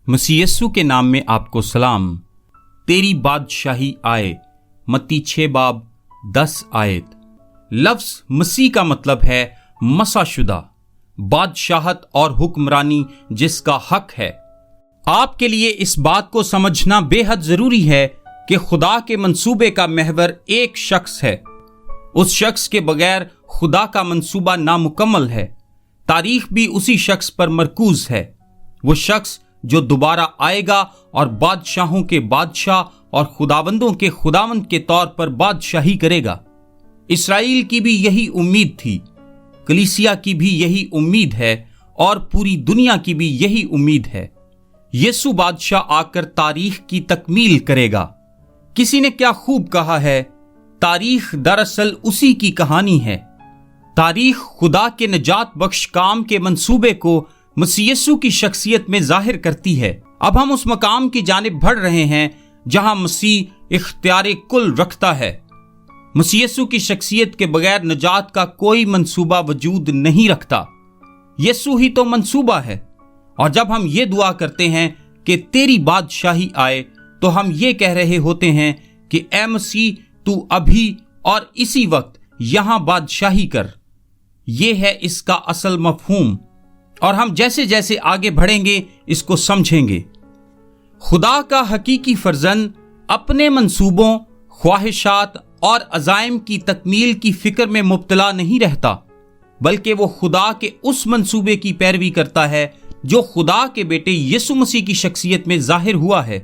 मसीह यस्सु के नाम में आपको सलाम। तेरी बादशाही आए, मत्ती 6 बाब 10 आयत। लफ्ज मसीह का मतलब है मसाशुदा, बादशाहत और हुक्मरानी जिसका हक है। आपके लिए इस बात को समझना बेहद जरूरी है कि खुदा के मंसूबे का महवर एक शख्स है। उस शख्स के बगैर खुदा का मंसूबा नामुकम्मल है। तारीख भी उसी शख्स पर मरकूज है, वो शख्स जो दोबारा आएगा और बादशाहों के बादशाह और खुदावंदों के खुदावंद के तौर पर बादशाही करेगा। इसराइल की भी यही उम्मीद थी, कलीसिया की भी यही उम्मीद है और पूरी दुनिया की भी यही उम्मीद है। यीशु बादशाह आकर तारीख की तकमील करेगा। किसी ने क्या खूब कहा है, तारीख दरअसल उसी की कहानी है। तारीख खुदा के निजात बख्श काम के मंसूबे को मसीह यीशु की शख्सियत में जाहिर करती है। अब हम उस मकाम की जानिब बढ़ रहे हैं जहां मसीह इख्तियार कुल रखता है। मसीह यीशु की शख्सियत के बगैर निजात का कोई मंसूबा वजूद नहीं रखता। यीशु ही तो मंसूबा है। और जब हम ये दुआ करते हैं कि तेरी बादशाही आए, तो हम ये कह रहे होते हैं कि ऐ मसीह, तू अभी और इसी वक्त यहां बादशाही कर। ये है इसका असल मफहूम, और हम जैसे जैसे आगे बढ़ेंगे इसको समझेंगे। खुदा का हकीकी फर्जंद अपने मंसूबों, ख्वाहिशात और अज़ाइम की तकमील की फिक्र में मुब्तला नहीं रहता, बल्कि वो खुदा के उस मंसूबे की पैरवी करता है जो खुदा के बेटे यीशु मसीह की शख्सियत में जाहिर हुआ है।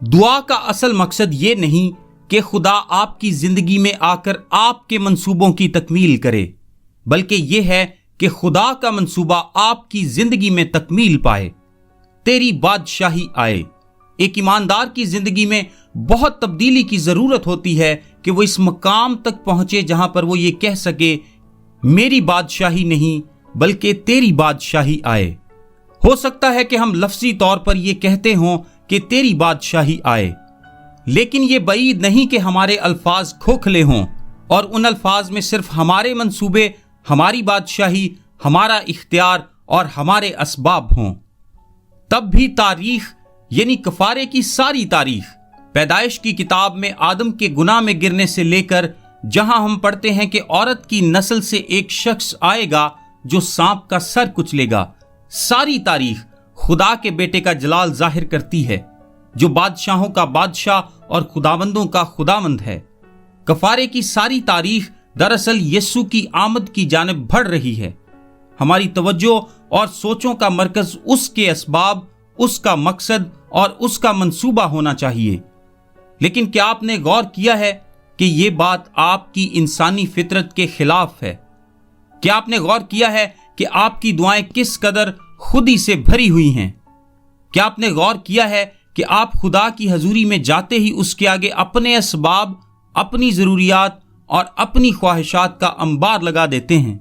दुआ का असल मकसद ये नहीं कि खुदा आपकी जिंदगी में आकर आपके मंसूबों की तकमील करे, बल्कि ये है कि खुदा का मंसूबा आपकी जिंदगी में तकमील पाए। तेरी बादशाही आए। एक ईमानदार की जिंदगी में बहुत तब्दीली की जरूरत होती है कि वो इस मकाम तक पहुंचे जहां पर वो ये कह सके, मेरी बादशाही नहीं बल्कि तेरी बादशाही आए। हो सकता है कि हम लफ्जी तौर पर ये कहते हों कि तेरी बादशाही आए, लेकिन ये बईद नहीं कि हमारे अल्फाज खोखले हों और उन अल्फाज में सिर्फ हमारे मंसूबे, हमारी बादशाही, हमारा इख्तियार और हमारे असबाब हों। तब भी तारीख यानी कफारे की सारी तारीख, पैदाइश की किताब में आदम के गुनाह में गिरने से लेकर जहां हम पढ़ते हैं कि औरत की नस्ल से एक शख्स आएगा जो सांप का सर कुचलेगा, सारी तारीख खुदा के बेटे का जलाल जाहिर करती है, जो बादशाहों का बादशाह और खुदावंदों का खुदावंद है। कफारे की सारी तारीख दरअसल यीशु की आमद की जानिब बढ़ रही है। हमारी तवज्जो और सोचों का मरकज उसके असबाब, उसका मकसद और उसका मंसूबा होना चाहिए। लेकिन क्या आपने गौर किया है कि यह बात आपकी इंसानी फितरत के खिलाफ है? क्या आपने गौर किया है कि आपकी दुआएं किस कदर खुदी से भरी हुई हैं? क्या आपने गौर किया है कि आप खुदा की हजूरी में जाते ही उसके आगे अपने असबाब, अपनी जरूरियात और अपनी ख्वाहिशात का अंबार लगा देते हैं?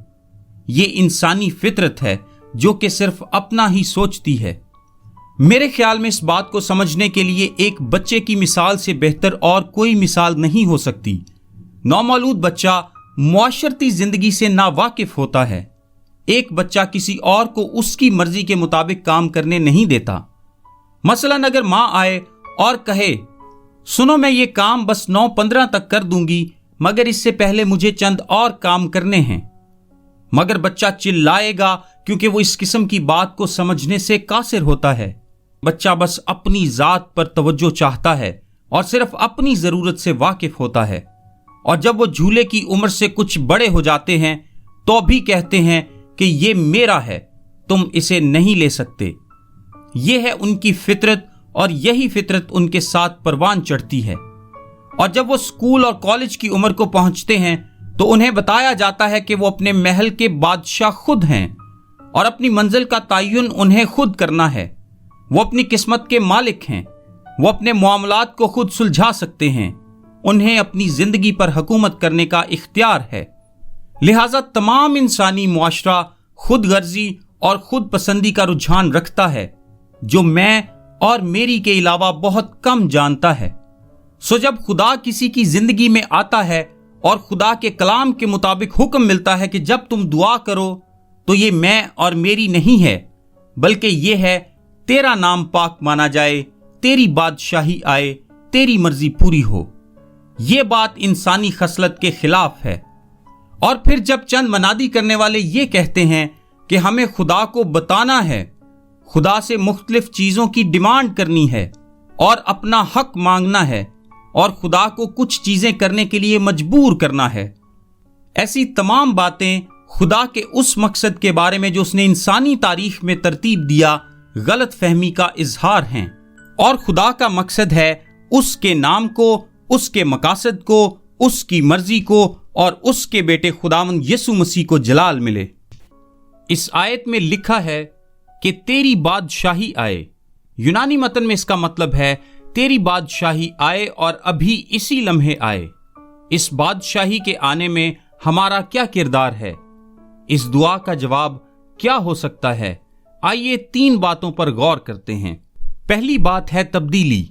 ये इंसानी फितरत है जो कि सिर्फ अपना ही सोचती है। मेरे ख्याल में इस बात को समझने के लिए एक बच्चे की मिसाल से बेहतर और कोई मिसाल नहीं हो सकती। नौमौलूद बच्चा मुआशरती जिंदगी से नावाकिफ होता है। एक बच्चा किसी और को उसकी मर्जी के मुताबिक काम करने नहीं देता। मसलन अगर माँ आए और कहे, सुनो मैं ये काम बस 9:15 तक कर दूंगी, मगर इससे पहले मुझे चंद और काम करने हैं, मगर बच्चा चिल्लाएगा क्योंकि वो इस किस्म की बात को समझने से कासिर होता है। बच्चा बस अपनी जात पर तवज्जो चाहता है और सिर्फ अपनी जरूरत से वाकिफ होता है। और जब वो झूले की उम्र से कुछ बड़े हो जाते हैं तो भी कहते हैं कि ये मेरा है, तुम इसे नहीं ले सकते। ये है उनकी फितरत, और यही फितरत उनके साथ परवान चढ़ती है। और जब वो स्कूल और कॉलेज की उम्र को पहुंचते हैं तो उन्हें बताया जाता है कि वो अपने महल के बादशाह खुद हैं और अपनी मंजिल का तयन उन्हें खुद करना है। वो अपनी किस्मत के मालिक हैं। वो अपने मामलात को खुद सुलझा सकते हैं। उन्हें अपनी जिंदगी पर हुकूमत करने का इख्तियार है। लिहाजा तमाम इंसानी मुआशरा खुद गर्जी और खुद पसंदी का रुझान रखता है, जो मैं और मेरी के अलावा बहुत कम जानता है। सो जब खुदा किसी की जिंदगी में आता है और खुदा के कलाम के मुताबिक हुक्म मिलता है कि जब तुम दुआ करो, तो ये मैं और मेरी नहीं है, बल्कि ये है तेरा नाम पाक माना जाए, तेरी बादशाही आए, तेरी मर्जी पूरी हो। ये बात इंसानी खसलत के खिलाफ है। और फिर जब चंद मनादी करने वाले ये कहते हैं कि हमें खुदा को बताना है, खुदा से मुख्तलिफ चीजों की डिमांड करनी है और अपना हक मांगना है और खुदा को कुछ चीजें करने के लिए मजबूर करना है, ऐसी तमाम बातें खुदा के उस मकसद के बारे में जो उसने इंसानी तारीख में तरतीब दिया, गलत फहमी का इजहार हैं। और खुदा का मकसद है उसके नाम को, उसके मकासद को, उसकी मर्जी को और उसके बेटे खुदावंद यीशु मसीह को जलाल मिले। इस आयत में लिखा है कि तेरी बादशाही आए। यूनानी मतन में इसका मतलब है तेरी बादशाही आए और अभी इसी लम्हे आए। इस बादशाही के आने में हमारा क्या किरदार है? इस दुआ का जवाब क्या हो सकता है? आइए 3 बातों पर गौर करते हैं। पहली बात है तब्दीली।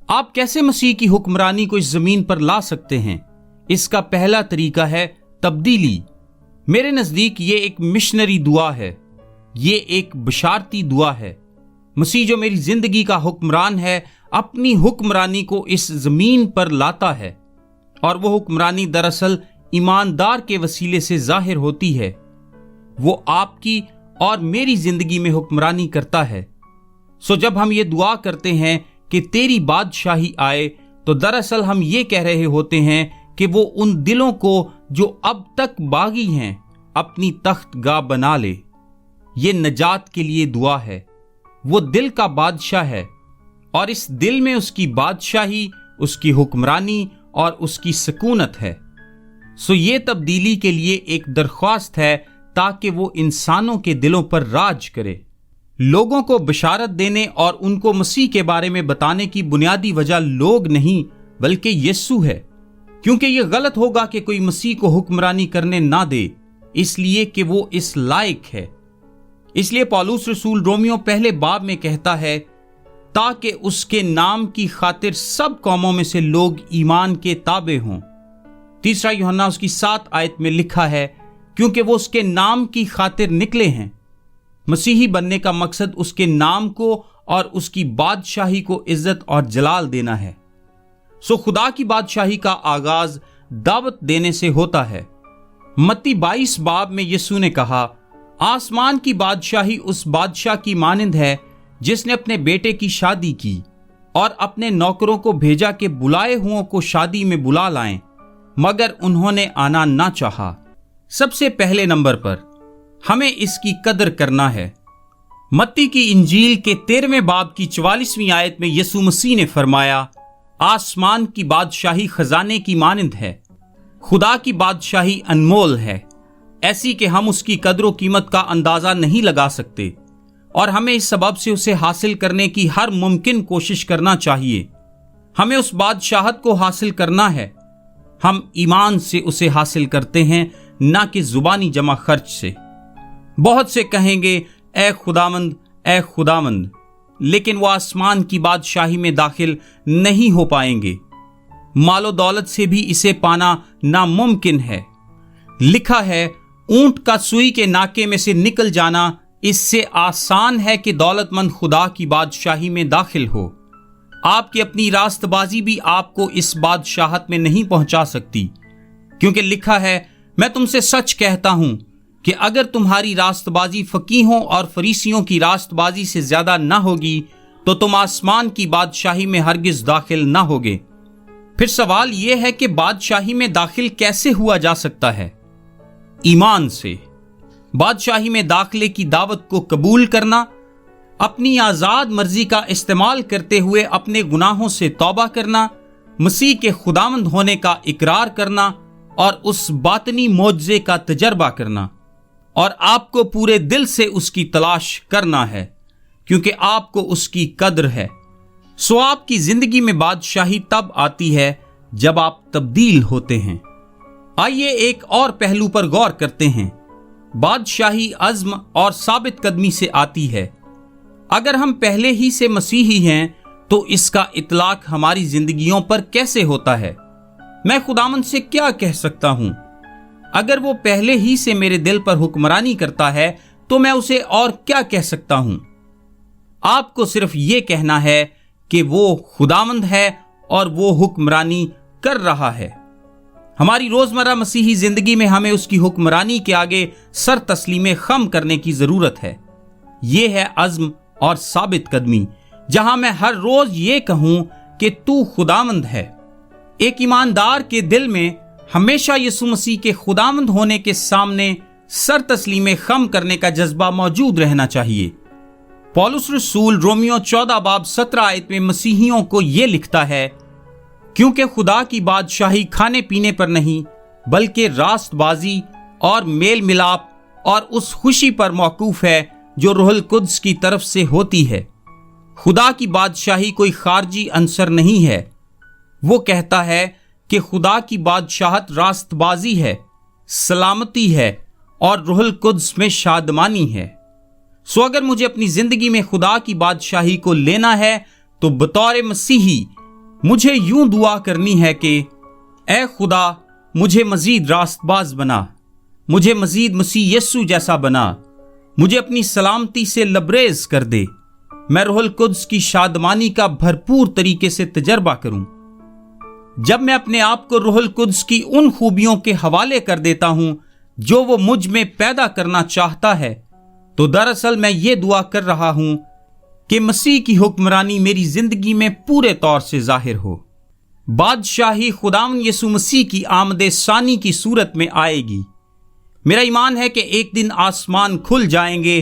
आप कैसे मसीह की हुक्मरानी को इस जमीन पर ला सकते हैं? इसका पहला तरीका है तब्दीली। मेरे नजदीक ये एक मिशनरी दुआ है, ये एक बशारती दुआ है। मसीह जो मेरी जिंदगी का हुक्मरान है, अपनी हुक्मरानी को इस जमीन पर लाता है और वो हुक्मरानी दरअसल ईमानदार के वसीले से जाहिर होती है। वो आपकी और मेरी जिंदगी में हुक्मरानी करता है। सो जब हम ये दुआ करते हैं कि तेरी बादशाही आए, तो दरअसल हम ये कह रहे होते हैं कि वो उन दिलों को जो अब तक बागी हैं अपनी तख्तगाह बना ले। ये नजात के लिए दुआ है। वो दिल का बादशाह है और इस दिल में उसकी बादशाही, उसकी हुक्मरानी और उसकी सकूनत है। सो ये तब्दीली के लिए एक दरख्वास्त है ताकि वो इंसानों के दिलों पर राज करे। लोगों को बशारत देने और उनको मसीह के बारे में बताने की बुनियादी वजह लोग नहीं बल्कि यीशु है, क्योंकि यह गलत होगा कि कोई मसीह को हुक्मरानी करने ना दे, इसलिए कि वो इस लायक है। इसलिए पौलुस रसूल रोमियो पहले बाब में कहता है, ताकि उसके नाम की खातिर सब कौमों में से लोग ईमान के ताबे हों। 3 यूहन्ना उसकी 7 आयत में लिखा है, क्योंकि वो उसके नाम की खातिर निकले हैं। मसीही बनने का मकसद उसके नाम को और उसकी बादशाही को इज्जत और जलाल देना है। सो खुदा की बादशाही का आगाज दावत देने से होता है। मत्ती 22 बाब में यीशु ने कहा, आसमान की बादशाही उस बादशाह की मानिंद है जिसने अपने बेटे की शादी की और अपने नौकरों को भेजा कि बुलाए हुओं को शादी में बुला लाएं, मगर उन्होंने आना ना चाहा। सबसे पहले नंबर पर हमें इसकी कदर करना है। मत्ती की इंजील के 13वें बाब की 44वीं आयत में यीशु मसीह ने फरमाया, आसमान की बादशाही खजाने की मानिंद है। खुदा की बादशाही अनमोल है, ऐसी कि हम उसकी कदर कीमत का अंदाजा नहीं लगा सकते और हमें इस सबब से उसे हासिल करने की हर मुमकिन कोशिश करना चाहिए। हमें उस बादशाहत को हासिल करना है। हम ईमान से उसे हासिल करते हैं, ना कि जुबानी जमा खर्च से। बहुत से कहेंगे, ए खुदावंद, ए खुदावंद, लेकिन वो आसमान की बादशाही में दाखिल नहीं हो पाएंगे। मालो दौलत से भी इसे पाना नामुमकिन है। लिखा है, ऊंट का सुई के नाके में से निकल जाना इससे आसान है कि दौलतमंद खुदा की बादशाही में दाखिल हो। आपकी अपनी रास्तबाजी भी आपको इस बादशाहत में नहीं पहुंचा सकती, क्योंकि लिखा है, मैं तुमसे सच कहता हूं कि अगर तुम्हारी रास्तबाजी फकीहों और फरीसियों की रास्तबाजी से ज्यादा ना होगी तो तुम आसमान की बादशाही में हरगिज दाखिल ना होगे। फिर सवाल यह है कि बादशाही में दाखिल कैसे हुआ जा सकता है? ईमान से। बादशाही में दाखिले की दावत को कबूल करना, अपनी आजाद मर्जी का इस्तेमाल करते हुए अपने गुनाहों से तौबा करना, मसीह के खुदावंद होने का इकरार करना और उस बातनी मोजज़े का तजर्बा करना। और आपको पूरे दिल से उसकी तलाश करना है, क्योंकि आपको उसकी कद्र है। सो आपकी जिंदगी में बादशाही तब आती है जब आप तब्दील होते हैं। आइए एक और पहलू पर गौर करते हैं। बादशाही अज़्म और साबित कदमी से आती है। अगर हम पहले ही से मसीही हैं तो इसका इतलाक हमारी जिंदगियों पर कैसे होता है? मैं खुदावंद से क्या कह सकता हूं? अगर वो पहले ही से मेरे दिल पर हुक्मरानी करता है तो मैं उसे और क्या कह सकता हूं? آپ کو صرف یہ کہنا ہے کہ وہ خداوند ہے اور وہ حکمرانی کر رہا ہے۔ ہماری روزمرہ مسیحی زندگی میں ہمیں اس کی حکمرانی کے آگے سر تسلیم خم کرنے کی ضرورت ہے۔ یہ ہے عزم اور ثابت قدمی، جہاں میں ہر روز یہ کہوں کہ تو خداوند ہے۔ ایک ایماندار کے دل میں ہمیشہ یسوع مسیح کے خداوند ہونے کے سامنے سر تسلیم خم کرنے کا جذبہ موجود رہنا چاہیے۔ پولس رسول رومیو 14:17 میں مسیحیوں کو یہ لکھتا ہے، کیونکہ خدا کی بادشاہی کھانے پینے پر نہیں بلکہ راست بازی اور میل ملاپ اور اس خوشی پر موقوف ہے جو روح القدس کی طرف سے ہوتی ہے۔ خدا کی بادشاہی کوئی خارجی عنصر نہیں ہے۔ وہ کہتا ہے کہ خدا کی بادشاہت راست بازی ہے، سلامتی ہے اور روح القدس میں شادمانی ہے۔ سو اگر مجھے اپنی زندگی میں خدا کی بادشاہی کو لینا ہے تو بطور مسیحی مجھے یوں دعا کرنی ہے کہ اے خدا مجھے مزید راست باز بنا، مجھے مزید مسیح یسوع جیسا بنا، مجھے اپنی سلامتی سے لبریز کر دے، میں روح القدس کی شادمانی کا بھرپور طریقے سے تجربہ کروں۔ جب میں اپنے آپ کو روح القدس کی ان خوبیوں کے حوالے کر دیتا ہوں جو وہ مجھ میں پیدا کرنا چاہتا ہے، تو دراصل میں یہ دعا کر رہا ہوں کہ مسیح کی حکمرانی میری زندگی میں پورے طور سے ظاہر ہو۔ بادشاہی خداوند یسوع مسیح کی آمد ثانی کی صورت میں آئے گی۔ میرا ایمان ہے کہ ایک دن آسمان کھل جائیں گے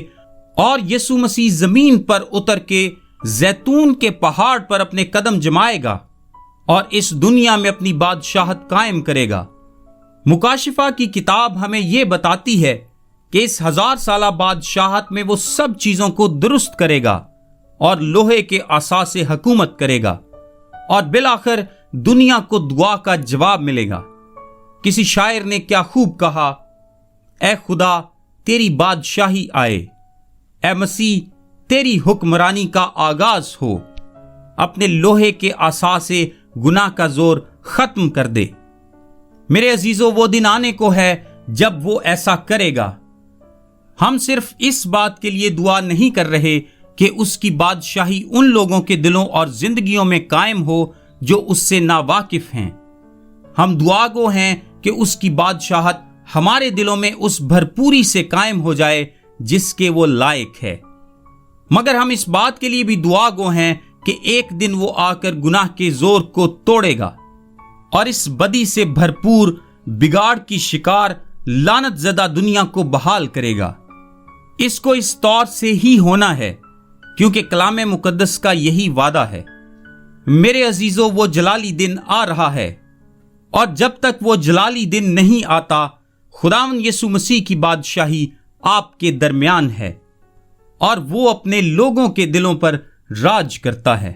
اور یسوع مسیح زمین پر اتر کے زیتون کے پہاڑ پر اپنے قدم جمائے گا اور اس دنیا میں اپنی بادشاہت قائم کرے گا۔ مکاشفہ کی کتاب ہمیں یہ بتاتی ہے کہ اس 1000 سالہ بادشاہت میں وہ سب چیزوں کو درست کرے گا اور لوہے کے عصا سے حکومت کرے گا، اور بالآخر دنیا کو دعا کا جواب ملے گا۔ کسی شاعر نے کیا خوب کہا، اے خدا تیری بادشاہی آئے، اے مسیح تیری حکمرانی کا آغاز ہو، اپنے لوہے کے عصا سے گناہ کا زور ختم کر دے۔ میرے عزیزو، وہ دن آنے کو ہے جب وہ ایسا کرے گا۔ ہم صرف اس بات کے لیے دعا نہیں کر رہے کہ اس کی بادشاہی ان لوگوں کے دلوں اور زندگیوں میں قائم ہو جو اس سے ناواقف ہیں۔ ہم دعا گو ہیں کہ اس کی بادشاہت ہمارے دلوں میں اس بھرپوری سے قائم ہو جائے جس کے وہ لائق ہے۔ مگر ہم اس بات کے لیے بھی دعا گو ہیں کہ ایک دن وہ آ کر گناہ کے زور کو توڑے گا اور اس بدی سے بھرپور بگاڑ کی شکار لعنت زدہ دنیا کو بحال کرے گا۔ اس کو اس طور سے ہی ہونا ہے کیونکہ کلام مقدس کا یہی وعدہ ہے۔ میرے عزیزو، وہ جلالی دن آ رہا ہے، اور جب تک وہ جلالی دن نہیں آتا خداوند یسوع مسیح کی بادشاہی آپ کے درمیان ہے اور وہ اپنے لوگوں کے دلوں پر راج کرتا ہے۔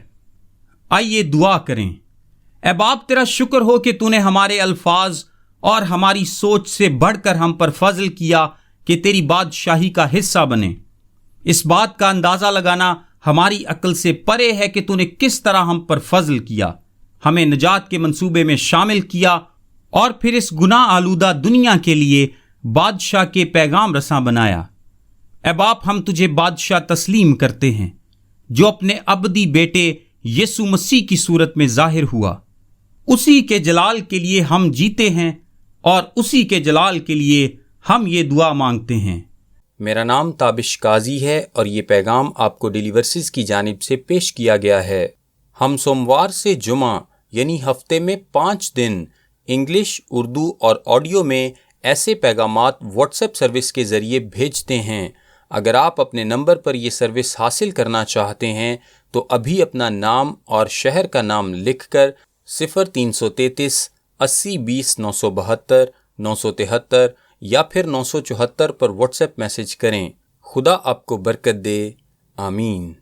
آئیے دعا کریں۔ اے باپ، تیرا شکر ہو کہ تو نے ہمارے الفاظ اور ہماری سوچ سے بڑھ کر ہم پر فضل کیا کہ تیری بادشاہی کا حصہ بنے۔ اس بات کا اندازہ لگانا ہماری عقل سے پرے ہے کہ تو نے کس طرح ہم پر فضل کیا، ہمیں نجات کے منصوبے میں شامل کیا اور پھر اس گناہ آلودہ دنیا کے لیے بادشاہ کے پیغام رساں بنایا۔ اے باپ، ہم تجھے بادشاہ تسلیم کرتے ہیں جو اپنے ابدی بیٹے یسوع مسیح کی صورت میں ظاہر ہوا۔ اسی کے جلال کے لیے ہم جیتے ہیں اور اسی کے جلال کے لیے ہم یہ دعا مانگتے ہیں۔ میرا نام تابش قاضی ہے اور یہ پیغام آپ کو ڈیلی ورسز کی جانب سے پیش کیا گیا ہے۔ ہم سوموار سے جمعہ یعنی ہفتے میں 5 دن انگلش، اردو اور آڈیو میں ایسے پیغامات واٹس ایپ سروس کے ذریعے بھیجتے ہیں۔ اگر آپ اپنے نمبر پر یہ سروس حاصل کرنا چاہتے ہیں تو ابھی اپنا نام اور شہر کا نام لکھ کر 0333 80 20 972 973 یا پھر 974 پر واٹس ایپ میسج کریں۔ خدا آپ کو برکت دے۔ آمین۔